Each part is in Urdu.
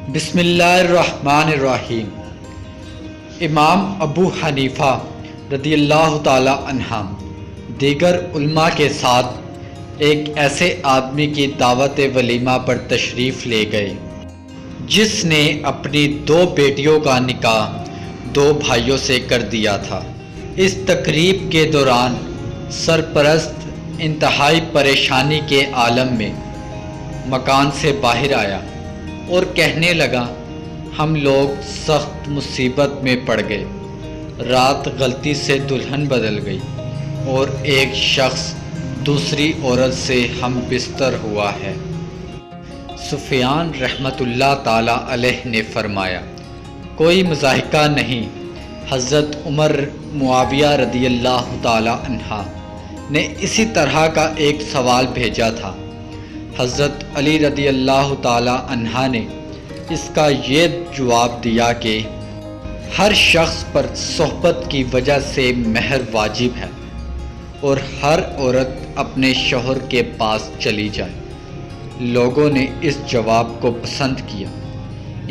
بسم اللہ الرحمن الرحیم۔ امام ابو حنیفہ رضی اللہ تعالی عنہ دیگر علماء کے ساتھ ایک ایسے آدمی کی دعوت ولیمہ پر تشریف لے گئے جس نے اپنی 2 بیٹیوں کا نکاح 2 بھائیوں سے کر دیا تھا۔ اس تقریب کے دوران سرپرست انتہائی پریشانی کے عالم میں مکان سے باہر آیا اور کہنے لگا، ہم لوگ سخت مصیبت میں پڑ گئے، رات غلطی سے دلہن بدل گئی اور ایک شخص دوسری عورت سے ہم بستر ہوا ہے۔ سفیان رحمۃ اللہ تعالی علیہ نے فرمایا، کوئی مضاحکہ نہیں۔ حضرت عمر معاویہ رضی اللہ تعالی عنہ نے اسی طرح کا ایک سوال بھیجا تھا۔ حضرت علی رضی اللہ تعالی عنہ نے اس کا یہ جواب دیا کہ ہر شخص پر صحبت کی وجہ سے مہر واجب ہے اور ہر عورت اپنے شوہر کے پاس چلی جائے۔ لوگوں نے اس جواب کو پسند کیا۔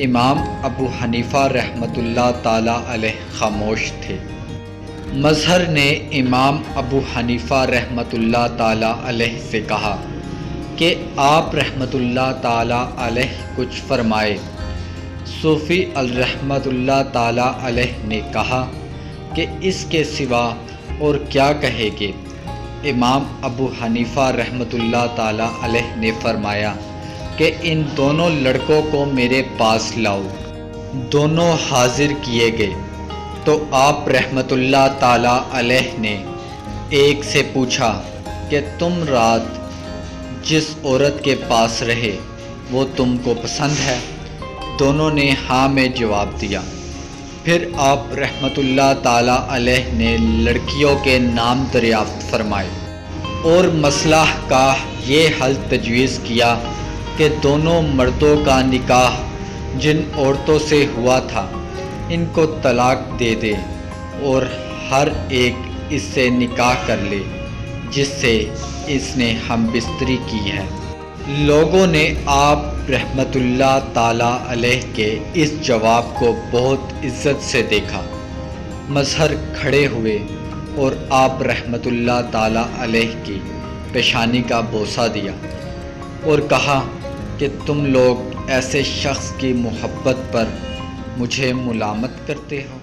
امام ابو حنیفہ رحمۃ اللہ تعالی علیہ خاموش تھے۔ مظہر نے امام ابو حنیفہ رحمۃ اللہ تعالی علیہ سے کہا کہ آپ رحمۃ اللہ تعالی علیہ کچھ فرمائے۔ صوفی الرحمۃ اللہ تعالی علیہ نے کہا کہ اس کے سوا اور کیا کہے گے؟ امام ابو حنیفہ رحمۃ اللہ تعالی علیہ نے فرمایا کہ ان دونوں لڑکوں کو میرے پاس لاؤ۔ دونوں حاضر کیے گئے تو آپ رحمۃ اللہ تعالی علیہ نے ایک سے پوچھا کہ تم رات جس عورت کے پاس رہے وہ تم کو پسند ہے؟ دونوں نے ہاں میں جواب دیا۔ پھر آپ رحمۃ اللہ تعالی علیہ نے لڑکیوں کے نام دریافت فرمائے اور مسئلہ کا یہ حل تجویز کیا کہ دونوں مردوں کا نکاح جن عورتوں سے ہوا تھا ان کو طلاق دے دے اور ہر ایک اس سے نکاح کر لے جس سے اس نے ہم بستری کی ہے۔ لوگوں نے آپ رحمۃ اللہ تعالی علیہ کے اس جواب کو بہت عزت سے دیکھا۔ مظہر کھڑے ہوئے اور آپ رحمۃ اللہ تعالی علیہ کی پیشانی کا بوسہ دیا اور کہا کہ تم لوگ ایسے شخص کی محبت پر مجھے ملامت کرتے ہو۔